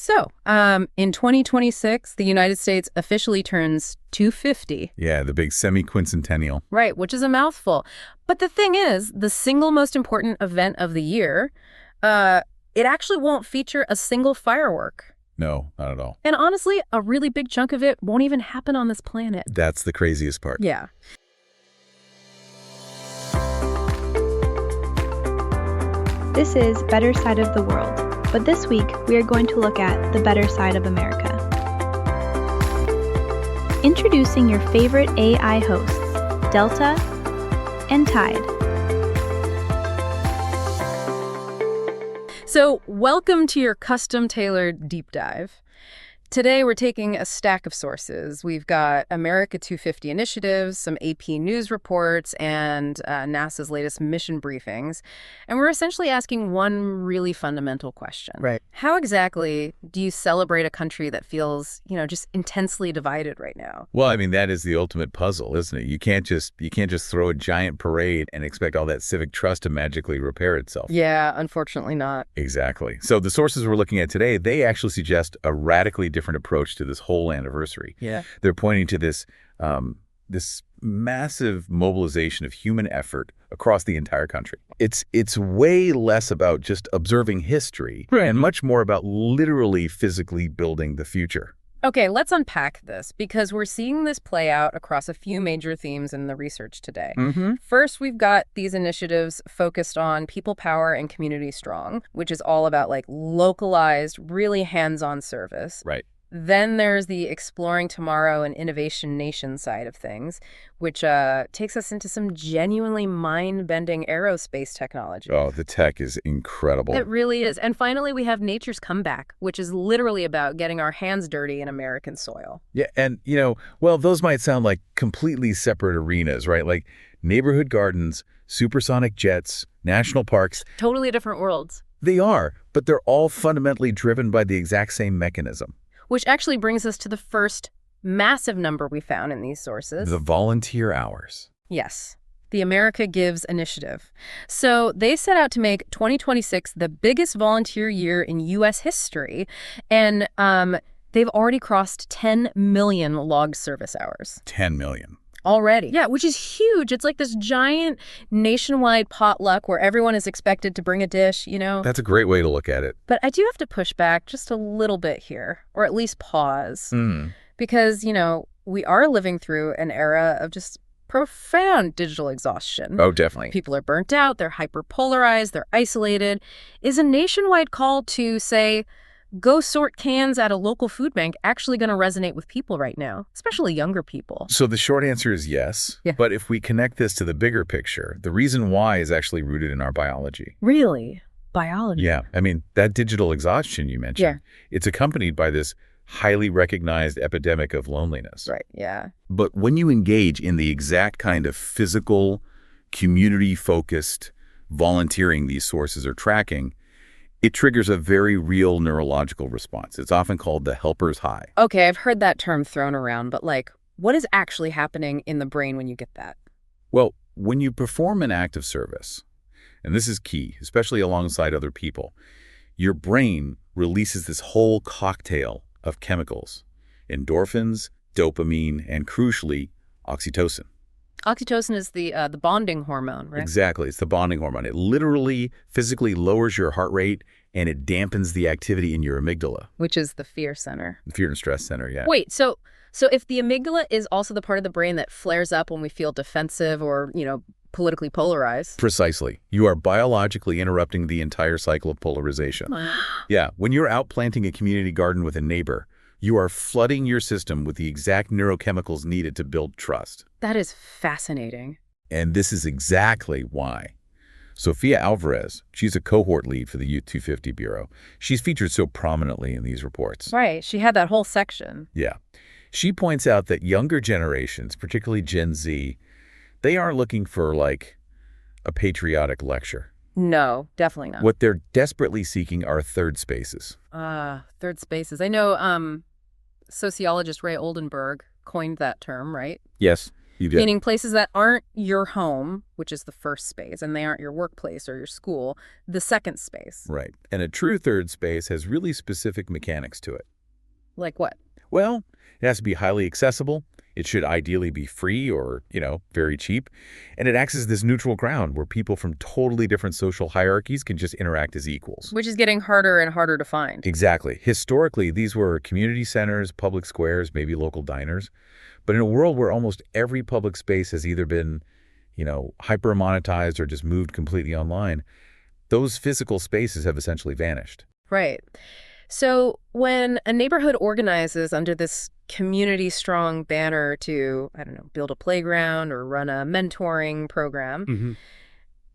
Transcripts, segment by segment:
So, in 2026, the United States officially turns 250. Yeah, the big semi-quincentennial. Right, which is a mouthful. But the thing is, the single most important event of the year, it actually won't feature a single firework. No, not at all. And honestly, a really big chunk of it won't even happen on this planet. That's the craziest part. Yeah. This is Better Side of the World, but this week we are going to look at the better side of America. Introducing your favorite AI hosts, Delta and Tide. So, welcome to your custom-tailored deep dive. Today, we're taking a stack of sources. We've got America 250 initiatives, some AP news reports, and NASA's latest mission briefings. And we're essentially asking one really fundamental question. Right. How exactly do you celebrate a country that feels, just intensely divided right now? Well, I mean, that is the ultimate puzzle, isn't it? You can't just throw a giant parade and expect all that civic trust to magically repair itself. Yeah, unfortunately not. Exactly. So the sources we're looking at today, they actually suggest a radically different approach to this whole anniversary. Yeah. They're pointing to this massive mobilization of human effort across the entire country. It's way less about just observing history and much more about literally physically building the future. Okay, let's unpack this because we're seeing this play out across a few major themes in the research today. First, we've got these initiatives focused on people power and community strong, which is all about localized, really hands-on service. Right. Then there's the Exploring Tomorrow and Innovation Nation side of things, which takes us into some genuinely mind-bending aerospace technology. Oh, the tech is incredible. It really is. And finally, we have Nature's Comeback, which is literally about getting our hands dirty in American soil. Yeah, and, well, those might sound like completely separate arenas, right? Like neighborhood gardens, supersonic jets, national parks. Totally different worlds. They are, but they're all fundamentally driven by the exact same mechanism. Which actually brings us to the first massive number we found in these sources. The volunteer hours. Yes. The America Gives initiative. So they set out to make 2026 the biggest volunteer year in U.S. history. And they've already crossed 10 million logged service hours. 10 million. Already. Yeah, which is huge. It's like this giant nationwide potluck where everyone is expected to bring a dish, That's a great way to look at it. But I do have to push back just a little bit here, or at least pause. Because, we are living through an era of just profound digital exhaustion. Oh, definitely. People are burnt out, they're hyper-polarized, they're isolated. Is a nationwide call to, say, go sort cans at a local food bank actually going to resonate with people right now, especially younger people? So the short answer is yes. Yeah. But if we connect this to the bigger picture, the reason why is actually rooted in our biology. Really? Biology? Yeah. I mean, that digital exhaustion you mentioned, it's accompanied by this highly recognized epidemic of loneliness. Right, yeah. But when you engage in the exact kind of physical, community-focused volunteering these sources are tracking, it triggers a very real neurological response. It's often called the helper's high. Okay, I've heard that term thrown around, but what is actually happening in the brain when you get that? Well, when you perform an act of service, and this is key, especially alongside other people, your brain releases this whole cocktail of chemicals, endorphins, dopamine, and crucially, oxytocin. Oxytocin is the bonding hormone, right? Exactly. It's the bonding hormone. It literally physically lowers your heart rate and it dampens the activity in your amygdala. Which is the fear center. The fear and stress center, yeah. Wait, so if the amygdala is also the part of the brain that flares up when we feel defensive or, politically polarized. Precisely. You are biologically interrupting the entire cycle of polarization. Yeah. When you're out planting a community garden with a neighbor, you are flooding your system with the exact neurochemicals needed to build trust. That is fascinating. And this is exactly why. Sofia Alvarez, she's a cohort lead for the Youth 250 Bureau. She's featured so prominently in these reports. Right. She had that whole section. Yeah. She points out that younger generations, particularly Gen Z, they aren't looking for, a patriotic lecture. No, definitely not. What they're desperately seeking are third spaces. Third spaces. I know sociologist Ray Oldenburg coined that term, right? Yes. You did. Meaning places that aren't your home, which is the first space, and they aren't your workplace or your school, the second space. Right. And a true third space has really specific mechanics to it. Like what? Well, it has to be highly accessible. It should ideally be free or, very cheap. And it acts as this neutral ground where people from totally different social hierarchies can just interact as equals. Which is getting harder and harder to find. Exactly. Historically, these were community centers, public squares, maybe local diners. But in a world where almost every public space has either been, hyper-monetized or just moved completely online, those physical spaces have essentially vanished. Right. So when a neighborhood organizes under this community strong banner to, build a playground or run a mentoring program,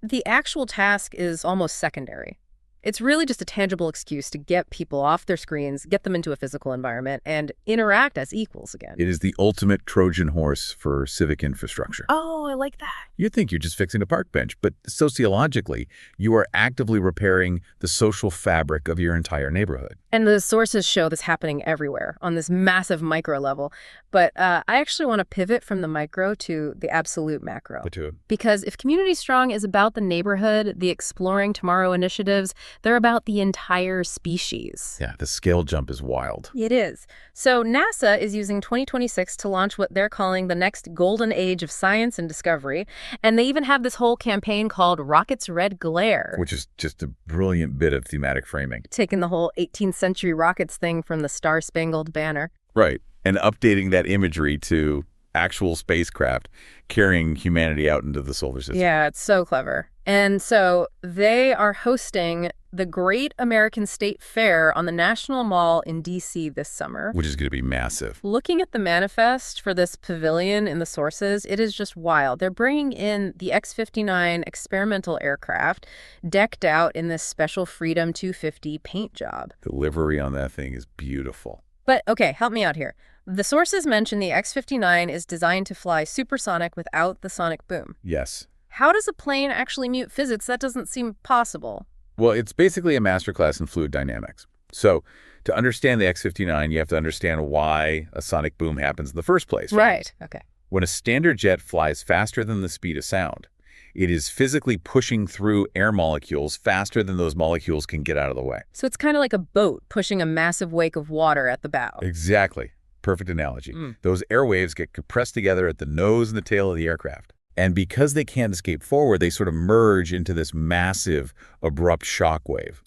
the actual task is almost secondary. It's really just a tangible excuse to get people off their screens, get them into a physical environment, and interact as equals again. It is the ultimate Trojan horse for civic infrastructure. Oh, I like that. You think you're just fixing a park bench, but sociologically, you are actively repairing the social fabric of your entire neighborhood. And the sources show this happening everywhere on this massive micro level. But I actually want to pivot from the micro to the absolute macro. Because if Community Strong is about the neighborhood, the Exploring Tomorrow initiatives, they're about the entire species. Yeah, the scale jump is wild. It is. So NASA is using 2026 to launch what they're calling the next golden age of science and discovery. And they even have this whole campaign called Rocket's Red Glare. Which is just a brilliant bit of thematic framing. Taking the whole 18th century rockets thing from the Star-Spangled Banner. Right. And updating that imagery to actual spacecraft carrying humanity out into the solar system. Yeah, it's so clever. And so they are hosting the Great American State Fair on the National Mall in D.C. this summer. Which is going to be massive. Looking at the manifest for this pavilion in the sources, it is just wild. They're bringing in the X-59 experimental aircraft decked out in this special Freedom 250 paint job. The livery on that thing is beautiful. But, okay, help me out here. The sources mention the X-59 is designed to fly supersonic without the sonic boom. Yes. How does a plane actually mute physics? That doesn't seem possible. Well, it's basically a masterclass in fluid dynamics. So to understand the X-59, you have to understand why a sonic boom happens in the first place. Right. Okay. When a standard jet flies faster than the speed of sound, it is physically pushing through air molecules faster than those molecules can get out of the way. So it's kind of like a boat pushing a massive wake of water at the bow. Exactly. Perfect analogy. Those airwaves get compressed together at the nose and the tail of the aircraft. And because they can't escape forward, they sort of merge into this massive, abrupt shock wave.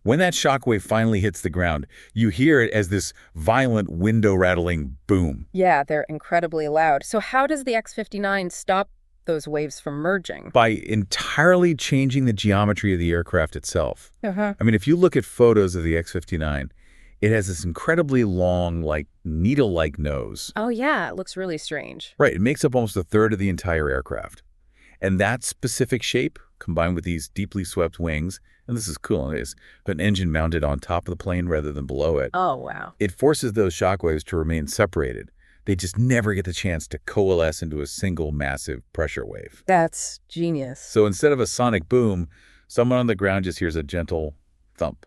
When that shock wave finally hits the ground, you hear it as this violent window-rattling boom. Yeah, they're incredibly loud. So how does the X-59 stop those waves from merging? By entirely changing the geometry of the aircraft itself. Uh-huh. I mean, if you look at photos of the X-59, it has this incredibly long, needle-like nose. Oh, yeah. It looks really strange. Right. It makes up almost a third of the entire aircraft. And that specific shape, combined with these deeply swept wings, and this is cool, is an engine mounted on top of the plane rather than below it. Oh, wow. It forces those shockwaves to remain separated. They just never get the chance to coalesce into a single massive pressure wave. That's genius. So instead of a sonic boom, someone on the ground just hears a gentle thump.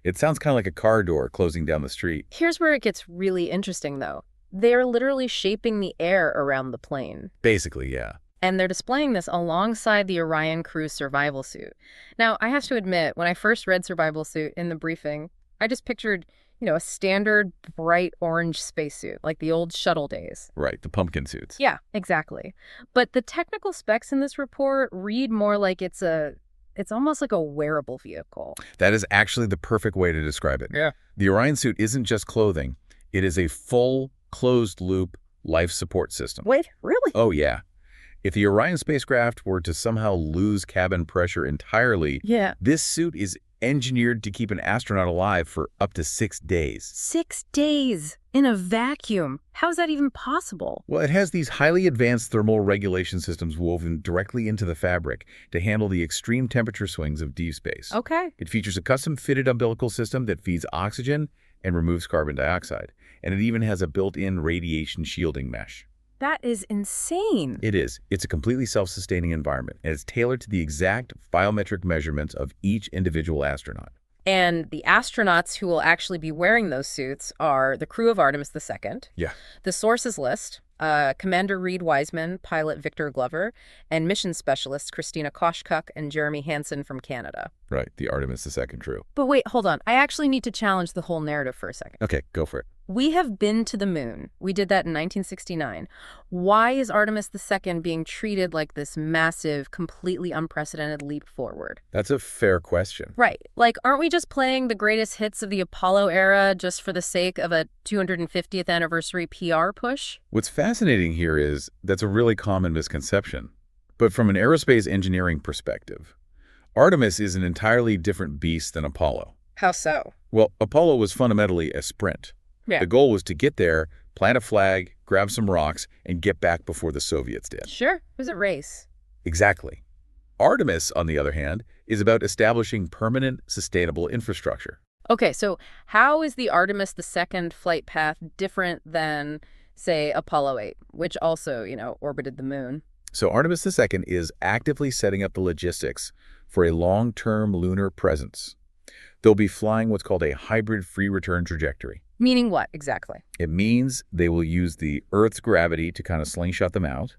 It sounds kind of like a car door closing down the street. Here's where it gets really interesting, though. They're literally shaping the air around the plane. Basically, yeah. And they're displaying this alongside the Orion crew survival suit. Now, I have to admit, when I first read survival suit in the briefing, I just pictured, a standard bright orange spacesuit, like the old shuttle days. Right, the pumpkin suits. Yeah, exactly. But the technical specs in this report read more like it's almost like a wearable vehicle. That is actually the perfect way to describe it. Yeah. The Orion suit isn't just clothing. It is a full, closed-loop life support system. Wait, really? Oh, yeah. If the Orion spacecraft were to somehow lose cabin pressure entirely, this suit is engineered to keep an astronaut alive for up to 6 days. 6 days in a vacuum. How is that even possible? Well, it has these highly advanced thermal regulation systems woven directly into the fabric to handle the extreme temperature swings of deep space. Okay. It features a custom-fitted umbilical system that feeds oxygen and removes carbon dioxide. And it even has a built-in radiation shielding mesh. That is insane. It is. It's a completely self-sustaining environment, and it's tailored to the exact biometric measurements of each individual astronaut. And the astronauts who will actually be wearing those suits are the crew of Artemis II, Yeah. the sources list, Commander Reed Wiseman, pilot Victor Glover, and mission specialists Christina Koshkuk and Jeremy Hansen from Canada. Right, the Artemis II crew. But wait, hold on. I actually need to challenge the whole narrative for a second. Okay, go for it. We have been to the moon. We did that in 1969. Why is Artemis II being treated like this massive, completely unprecedented leap forward? That's a fair question. Right. Like, aren't we just playing the greatest hits of the Apollo era just for the sake of a 250th anniversary PR push? What's fascinating here is that's a really common misconception. But from an aerospace engineering perspective, Artemis is an entirely different beast than Apollo. How so? Well, Apollo was fundamentally a sprint. Yeah. The goal was to get there, plant a flag, grab some rocks, and get back before the Soviets did. Sure. It was a race. Exactly. Artemis, on the other hand, is about establishing permanent, sustainable infrastructure. Okay, so how is the Artemis II flight path different than, say, Apollo 8, which also, orbited the moon? So Artemis II is actively setting up the logistics for a long-term lunar presence. They'll be flying what's called a hybrid free return trajectory. Meaning what, exactly? It means they will use the Earth's gravity to kind of slingshot them out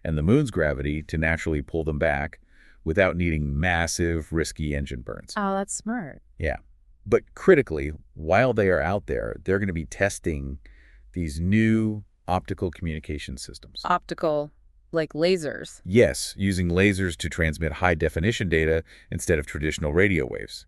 and the moon's gravity to naturally pull them back without needing massive, risky engine burns. Oh, that's smart. Yeah. But critically, while they are out there, they're going to be testing these new optical communication systems. Optical, like lasers? Yes, using lasers to transmit high-definition data instead of traditional radio waves.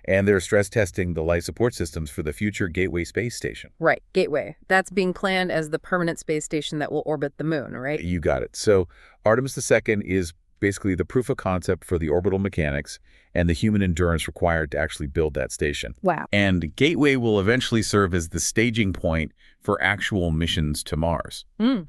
And they're stress testing the life support systems for the future Gateway space station. Right, Gateway. That's being planned as the permanent space station that will orbit the moon, right? You got it. So Artemis II is basically the proof of concept for the orbital mechanics and the human endurance required to actually build that station. Wow. And Gateway will eventually serve as the staging point for actual missions to Mars.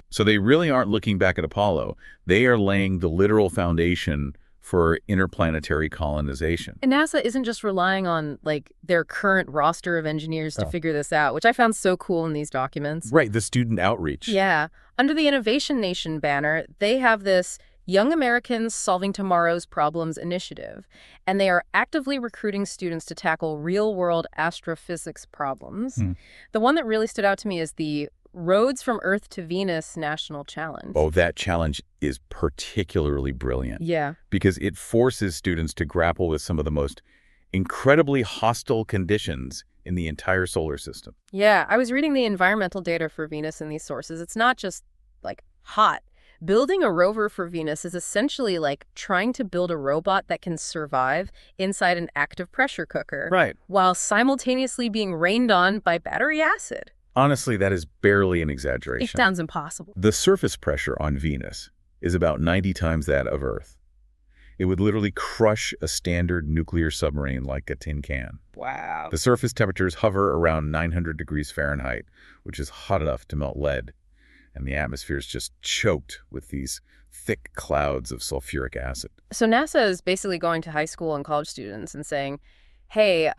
So they really aren't looking back at Apollo. They are laying the literal foundation for interplanetary colonization. And NASA isn't just relying on, their current roster of engineers to figure this out, which I found so cool in these documents. Right, the student outreach. Yeah. Under the Innovation Nation banner, they have this Young Americans Solving Tomorrow's Problems initiative, and they are actively recruiting students to tackle real-world astrophysics problems. The one that really stood out to me is the Roads from Earth to Venus National Challenge. Oh, that challenge is particularly brilliant. Yeah. Because it forces students to grapple with some of the most incredibly hostile conditions in the entire solar system. Yeah, I was reading the environmental data for Venus in these sources. It's not just, hot. Building a rover for Venus is essentially like trying to build a robot that can survive inside an active pressure cooker. Right. While simultaneously being rained on by battery acid. Honestly, that is barely an exaggeration. It sounds impossible. The surface pressure on Venus is about 90 times that of Earth. It would literally crush a standard nuclear submarine like a tin can. Wow. The surface temperatures hover around 900 degrees Fahrenheit, which is hot enough to melt lead. And the atmosphere is just choked with these thick clouds of sulfuric acid. So NASA is basically going to high school and college students and saying, hey,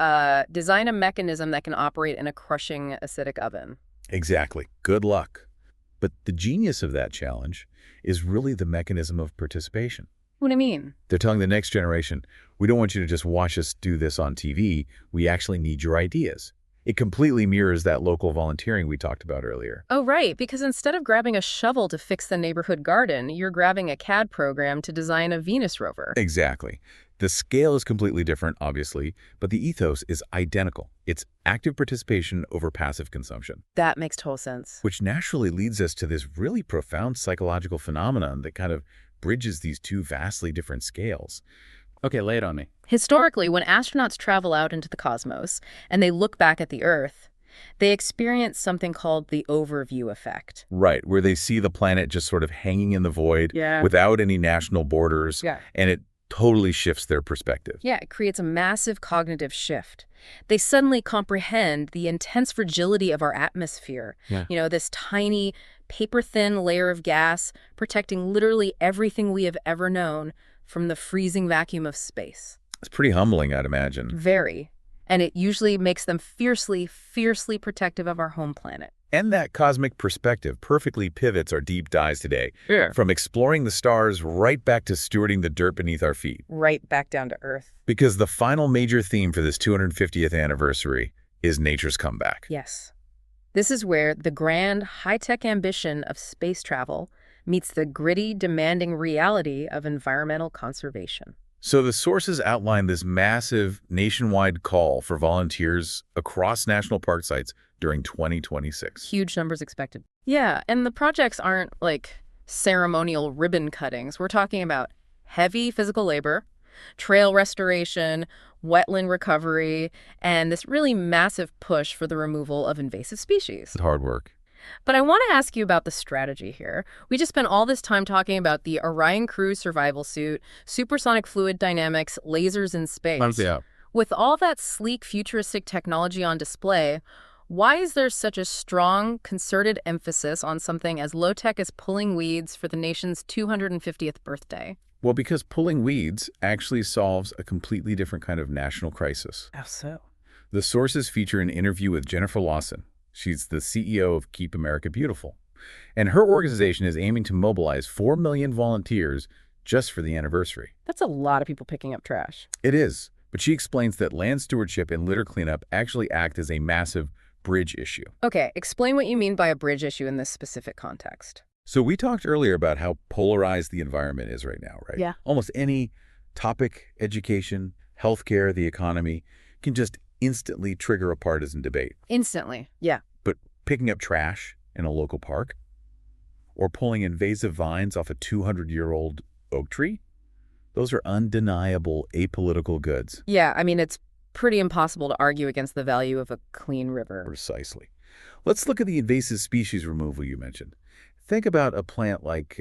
design a mechanism that can operate in a crushing acidic oven. Exactly. Good luck. But the genius of that challenge is really the mechanism of participation. What do you mean? They're telling the next generation, we don't want you to just watch us do this on TV. We actually need your ideas. It completely mirrors that local volunteering we talked about earlier. Oh, right, because instead of grabbing a shovel to fix the neighborhood garden, you're grabbing a CAD program to design a Venus rover. Exactly. The scale is completely different, obviously, but the ethos is identical. It's active participation over passive consumption. That makes total sense. Which naturally leads us to this really profound psychological phenomenon that kind of bridges these two vastly different scales. Okay, lay it on me. Historically, when astronauts travel out into the cosmos and they look back at the Earth, they experience something called the overview effect. Right, where they see the planet just sort of hanging in the void without any national borders, and it totally shifts their perspective. Yeah, it creates a massive cognitive shift. They suddenly comprehend the intense fragility of our atmosphere. This tiny, paper-thin layer of gas protecting literally everything we have ever known from the freezing vacuum of space. It's pretty humbling, I'd imagine. Very. And it usually makes them fiercely, fiercely protective of our home planet. And that cosmic perspective perfectly pivots our deep dives today. Yeah. From exploring the stars right back to stewarding the dirt beneath our feet. Right back down to Earth. Because the final major theme for this 250th anniversary is nature's comeback. Yes. This is where the grand, high-tech ambition of space travel meets the gritty, demanding reality of environmental conservation. So the sources outline this massive nationwide call for volunteers across national park sites during 2026. Huge numbers expected. Yeah, and the projects aren't like ceremonial ribbon cuttings. We're talking about heavy physical labor, trail restoration, wetland recovery, and this really massive push for the removal of invasive species. Hard work. But I want to ask you about the strategy here. We just spent all this time talking about the Orion Crew survival suit, supersonic fluid dynamics, lasers in space. Yeah. With all that sleek, futuristic technology on display, why is there such a strong, concerted emphasis on something as low-tech as pulling weeds for the nation's 250th birthday? Well, because pulling weeds actually solves a completely different kind of national crisis. How so? The sources feature an interview with Jennifer Lawson. She's the CEO of Keep America Beautiful. And her organization is aiming to mobilize 4 million volunteers just for the anniversary. That's a lot of people picking up trash. It is. But she explains that land stewardship and litter cleanup actually act as a massive bridge issue. Okay, explain what you mean by a bridge issue in this specific context. So we talked earlier about how polarized the environment is right now, right? Yeah. Almost any topic, education, healthcare, the economy, can just instantly trigger a partisan debate. Instantly, yeah. But picking up trash in a local park or pulling invasive vines off a 200-year-old oak tree, those are undeniable apolitical goods. Yeah, I mean, it's pretty impossible to argue against the value of a clean river. Precisely. Let's look at the invasive species removal you mentioned. Think about a plant like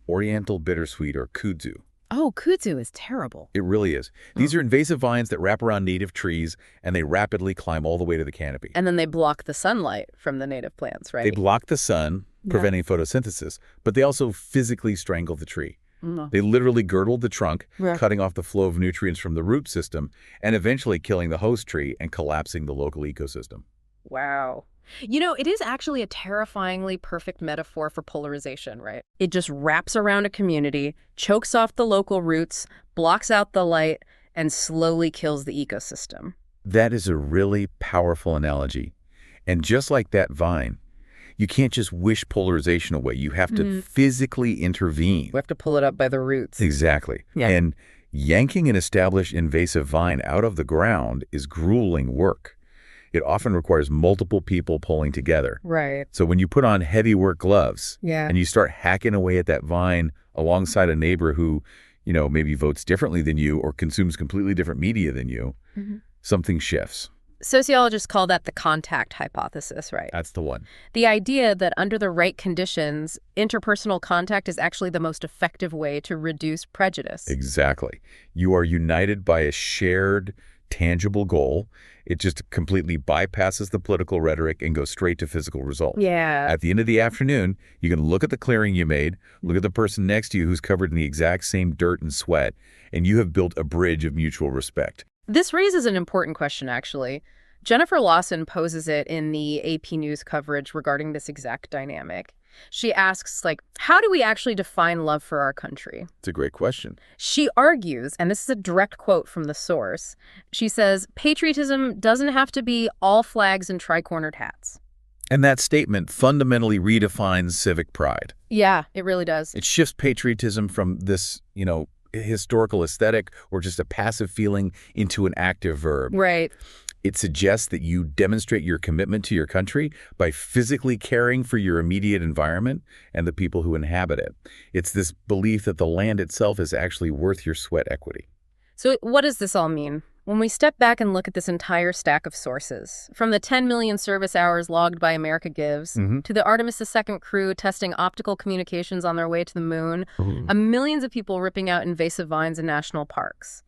Oriental bittersweet or kudzu. Oh, kudzu is terrible. It really is. These are invasive vines that wrap around native trees, and they rapidly climb all the way to the canopy. And then they block the sunlight from the native plants, right? They block the sun, preventing photosynthesis, but they also physically strangle the tree. No. They literally girdle the trunk, Yeah. cutting off the flow of nutrients from the root system, and eventually killing the host tree and collapsing the local ecosystem. Wow. You know, it is actually a terrifyingly perfect metaphor for polarization, right? It just wraps around a community, chokes off the local roots, blocks out the light, and slowly kills the ecosystem. That is a really powerful analogy. And just like that vine, you can't just wish polarization away. You have to physically intervene. We have to pull it up by the roots. Exactly. Yeah. And yanking an established invasive vine out of the ground is grueling work. It often requires multiple people pulling together. Right. So when you put on heavy work gloves Yeah. and you start hacking away at that vine alongside a neighbor who, maybe votes differently than you or consumes completely different media than you, something shifts. Sociologists call that the contact hypothesis, right? That's the one. The idea that under the right conditions, interpersonal contact is actually the most effective way to reduce prejudice. Exactly. You are united by a shared, tangible goal. It just completely bypasses the political rhetoric and goes straight to physical results. Yeah. At the end of the afternoon, you can look at the clearing you made, look at the person next to you who's covered in the exact same dirt and sweat, and you have built a bridge of mutual respect. This raises an important question, actually. Jennifer Lawson poses it in the AP News coverage regarding this exact dynamic. She asks, how do we actually define love for our country? It's a great question. She argues, and this is a direct quote from the source, she says, patriotism doesn't have to be all flags and tri-cornered hats. And that statement fundamentally redefines civic pride. Yeah, it really does. It shifts patriotism from this, historical aesthetic or just a passive feeling into an active verb. Right. It suggests that you demonstrate your commitment to your country by physically caring for your immediate environment and the people who inhabit it. It's this belief that the land itself is actually worth your sweat equity. So what does this all mean? When we step back and look at this entire stack of sources, from the 10 million service hours logged by America Gives, to the Artemis II crew testing optical communications on their way to the moon, millions of people ripping out invasive vines in national parks.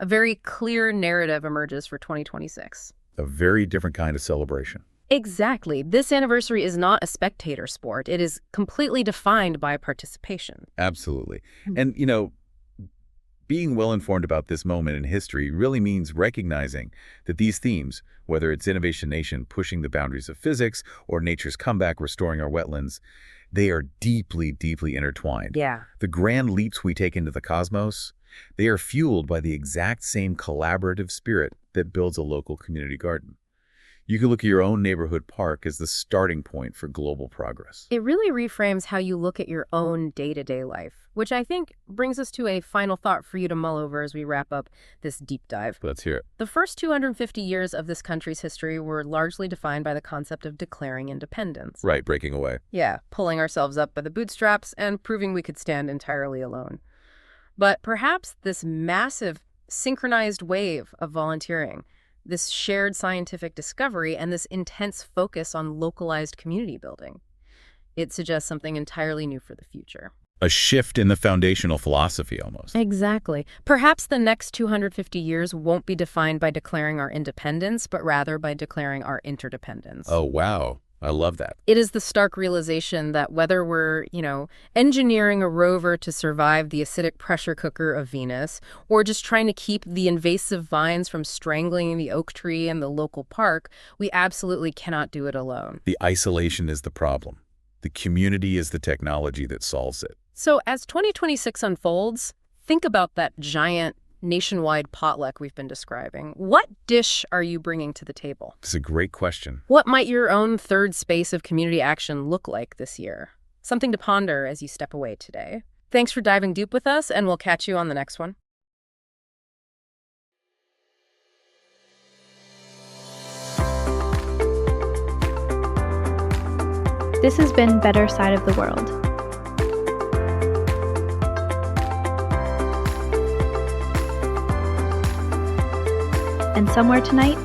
A very clear narrative emerges for 2026. A very different kind of celebration. Exactly. This anniversary is not a spectator sport. It is completely defined by participation. Absolutely. And, being well-informed about this moment in history really means recognizing that these themes, whether it's Innovation Nation pushing the boundaries of physics or nature's comeback restoring our wetlands, they are deeply, deeply intertwined. Yeah. The grand leaps we take into the cosmos, they are fueled by the exact same collaborative spirit that builds a local community garden. You can look at your own neighborhood park as the starting point for global progress. It really reframes how you look at your own day-to-day life, which I think brings us to a final thought for you to mull over as we wrap up this deep dive. Let's hear it. The first 250 years of this country's history were largely defined by the concept of declaring independence. Right, breaking away. Yeah, pulling ourselves up by the bootstraps and proving we could stand entirely alone. But perhaps this massive synchronized wave of volunteering, this shared scientific discovery, and this intense focus on localized community building, it suggests something entirely new for the future. A shift in the foundational philosophy, almost. Exactly. Perhaps the next 250 years won't be defined by declaring our independence, but rather by declaring our interdependence. Oh, wow. I love that. It is the stark realization that whether we're, engineering a rover to survive the acidic pressure cooker of Venus, or just trying to keep the invasive vines from strangling the oak tree in the local park, we absolutely cannot do it alone. The isolation is the problem. The community is the technology that solves it. So as 2026 unfolds, think about that giant nationwide potluck we've been describing. What dish are you bringing to the table? It's a great question. What might your own third space of community action look like this year? Something to ponder as you step away today. Thanks for diving deep with us, and we'll catch you on the next one. This has been Better Side of the World. And somewhere tonight,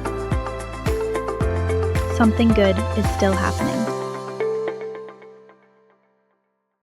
something good is still happening.